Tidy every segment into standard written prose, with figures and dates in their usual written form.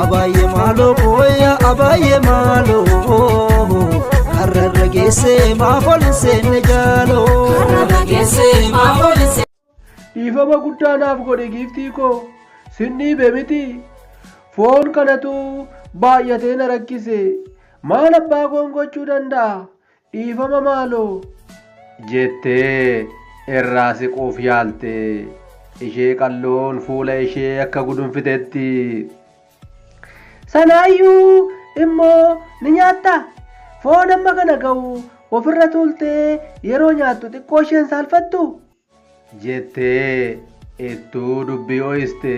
abaye malo koya abaye malo karragese ma folse nejalo karragese ma folse ifama guddanaaf godhe giiftii koo sinni beemiti foon kanatu baay'atee na rakkise maal abbaa koon gochuu danda'a ifama maaloo jettee irraa siquuf yaalte ishee qalloon fuula ishee akka gudunfitetti sanaayyuu immoo ni nyaatta foon amma kana ga'u ofirra tuultee yeroo nyaattu xiqqoo isheen saalfattu jettee ittuu dubbii ooyiste.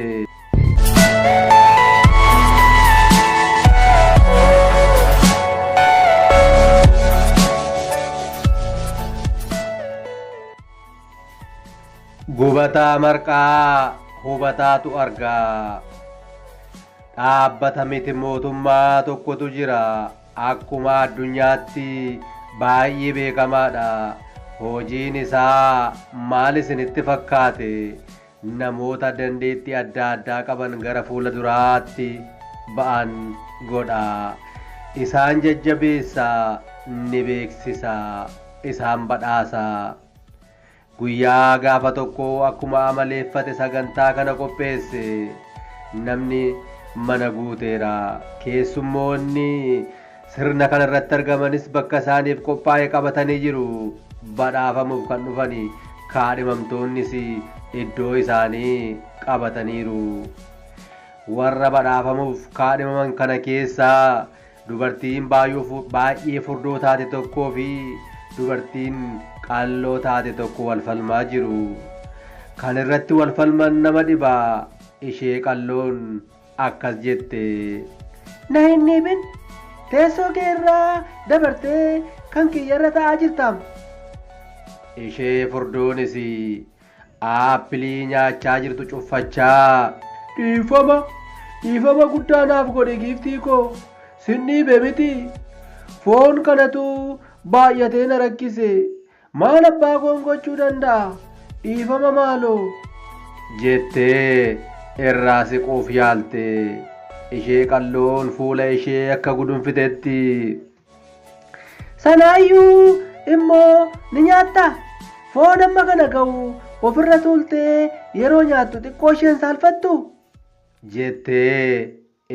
Gubataa marqaa hubataatu argaa dhaabbata miti mootummaa tokkotu jira akkuma addunyaatti baay'ee beekamaadha hojiin isaa maal isinitti fakkaate namoota dandeettii adda addaa qaban gara fuula duraatti ba'an godha isaan jajjabeessa ni beeksisa isaan badhaasa. Guyyaa gaafa tokko akkuma amaleeffate sagantaa kana qopheesse namni mana guuteera keessummoonni sirna kana irratti argamanis bakka isaaniif qophaa'e qabatanii jiru badhaafamuuf kan dhufani kaadhimamtoonnis iddoo isaanii qabataniiru warra badhaafamuuf kaadhimaman kana keessaa dubartiin baay'ee furdoo taate tokkoo fi dubartiin qalloo taate tokko wal falmaa jiru kan irratti wal falman nama dhibaa ishee qalloon akkas jette na hin dhiibin teessoo kee irraa dabartee kan kiyyarra ta'aa jirtaam ishee furdoonis aappilii nyaachaa jirtu cuffachaa dhiifama guddaa naaf godhe giiftii koo sin dhiibe miti foon kanatu baay'atee na rakkise maal abbaa koon gochuu danda'a dhiifama maaloo jettee irraa siquuf yaalte ishee qalloon fuula ishee akka gudunfitetti sanaayyuu immoo ni nyaatta foon amma kana ga'u ofirra tuultee yeroo nyaattu xiqqoo isheen saalfattu jettee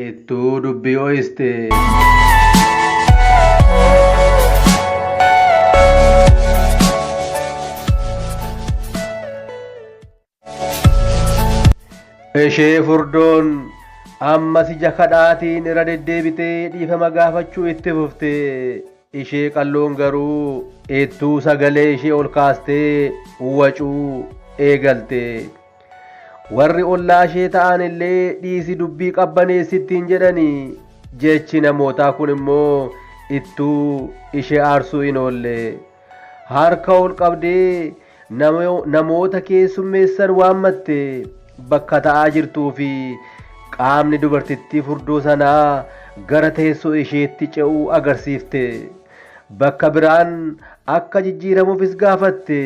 ittuu dubbii ooyiste. ishee furdoon ammas ija kadhaatiin irra deddeebitee dhiifama gaafachuu itti fufte ishee qalloon garuu ittuu sagalee ishee ol kaastee wacuu eegalte warri ollaa ishee ta'an illee dhiisi dubbii qabbaneessittiin jedhanii jechi namootaa kun immoo ittuu ishee aarsuu hin oolle harka ol qabdee namoota keessummeessan waammatte bakka ta'aa jirtuu fi qaamni dubartittii furdoo sanaa gara teessoo isheetti ce'uu agarsiifte bakka biraan akka jijjiiramuufis gaafatte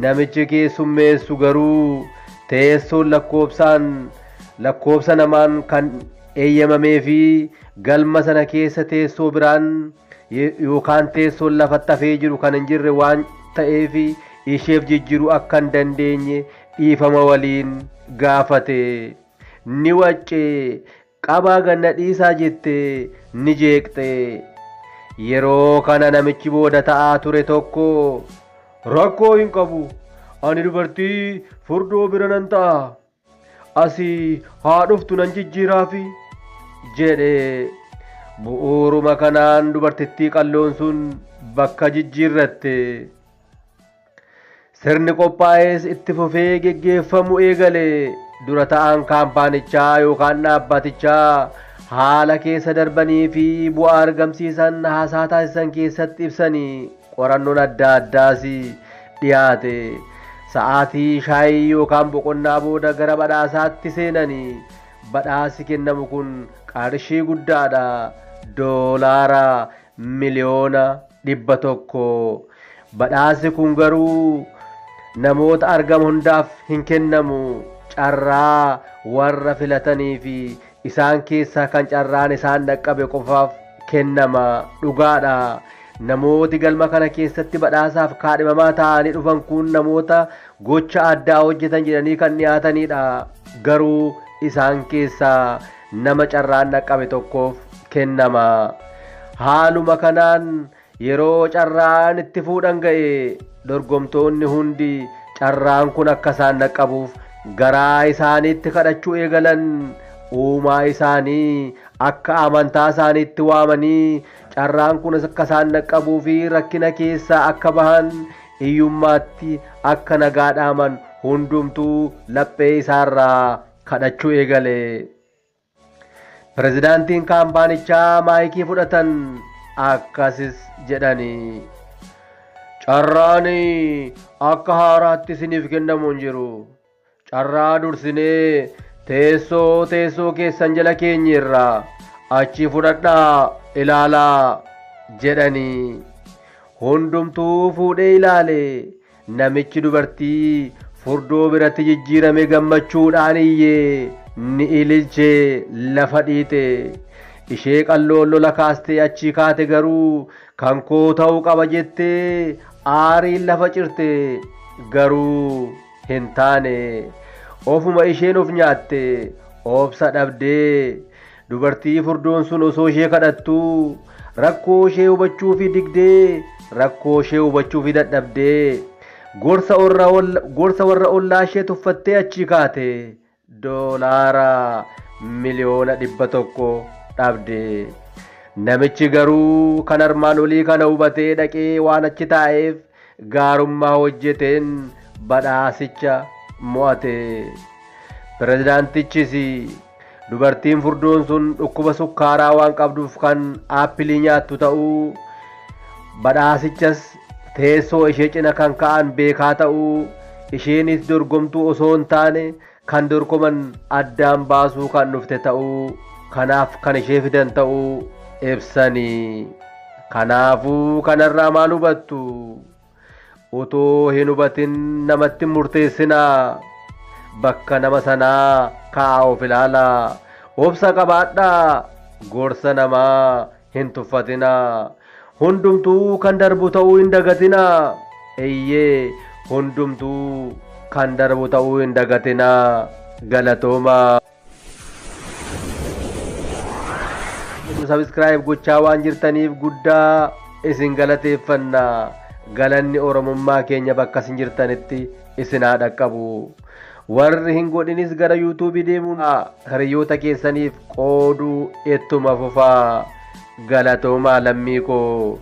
namichi keessummeessu garuu teessoon lakkoobsa namaan kan eeyyamamee fi galma sana keessa teessoo biraan yookaan teessoon lafatti hafee jiru kan hin jirre waan ta'eef isheef jijjiiruu akka hin dandeenye dhiifama waliin gaafate ni waccee qabaa ganna dhiisaa jette ni jeeqxe yeroo kana namichi booda ta'aa ture tokko rakkoo hin qabu ani dubartii furdoo bira nan ta'a asii haa dhuftu nan jijjiiraafi jedhe bu'uuruma kanaan dubartittii qalloon sun bakka jijjiirratte. Sirni qophaa'es itti fufee geggeeffamuu eegale dura ta'an kaampaanichaa yookaan dhaabbatichaa haala keessa darbanii fi bu'aa argamsiisan haasaa taasisan keessatti ibsanii qorannoon adda addaas dhiyaate sa'aatii shaayii yookaan boqonnaa booda gara badhaasaatti seenanii badhaasi kennamu kun qarshii guddaadha doolaara miliyoona 100 badhaasi kun garuu namoota argamu hundaaf hin kennamu carraa warra filatanii fi isaan keessaa kan carraan isaan dhaqqabe qofaaf kennama. Dhugaadha. Namooti galma kana keessatti badhaasaaf kaadhimamaa ta'anii dhufan kun namoota gocha addaa hojjetan jedhanii kan dhiyaatanidha. Garuu isaan keessaa nama carraan dhaqqabe tokkoof kennama. Haaluma kanaan yeroo carraan itti fuudhan ga'e dorgomtoonni hundi carraan kun akka isaan dhaqqabuuf garaa isaaniitti kadhachuu eegalan. Uumaa isaanii akka amantaa isaaniitti waamanii carraan kun akka isaan dhaqqabuu fi rakkina keessaa akka bahan hiyyummaatti akka nagaa dhaaman hundumtuu laphee isaarraa kadhachuu eegale. Pirezidaantiin kaampaanichaa maayikii fudhatan akkasis jedhanii, carraan akka haaraatti isiniif kennamu hin jiru. Carraa dursinee teessoo keessan jala keenyerraa achi fudhadhaa ilaalaa jedhanii. Hundumtuu fuudhee ilaale. Namichi dubartii furdoo biratti jijjiirame gammachuudhaan iyyee ni ililchee lafa dhiite. Ishee qalloon lola kaastee achi kaate garuu kan koo ta'uu qaba jettee aariin lafa cirte. Garuu hin taane. Ofuma isheen of nyaatte obsa dhabdee. Dubartii furdoon sun osoo ishee kadhattuu rakkoo ishee hubachuu fi digdee rakkoo ishee hubachuu fi dadhabdee gorsa warra ollaa ishee tuffattee achi kaate doolaara miliyoona 100 dhabde. Namichi garuu kan armaan olii kana hubatee dhaqee waan achi taa'eef gaarummaa hojjeteen badhaasicha mo'ate. Pirezidaantichis dubartiin furdoon sun dhukkuba sukkaaraa waan qabduuf kan aappilii nyaattu ta'uu, badhaasichas teessoo ishee cina kan ka'an beekaa ta'uu, isheenis dorgomtuu osoo hin taane kan dorgoman addaan baasuu kan dhufte ta'uu, kanaaf kan ishee fidan ta'uu ibsanii. Kanaafuu kanarraa maal hubattu? Utoo hin hubatin namatti murteessinaa. Bakka nama sanaa kaa'aa of ilaalaa. Obsa qabaadhaa. Gorsa namaa hin tuffatinaa. Hundumtuu kan darbu ta'uu hin dagatinaa. Eeyyee hundumtuu kan darbu ta'uu hin dagatinaa. Galatoomaa. Subscribe gochaa waan jirtaniif guddaa isin galateeffanna. Galanni Oromummaa keenya bakka isin jirtanitti isin haa dhaqqabu. Warri hin godhinis gara YouTube deemuun hiriyoota keessaniif qooduu ittuma fufaa. Galatoomaa lammii koo.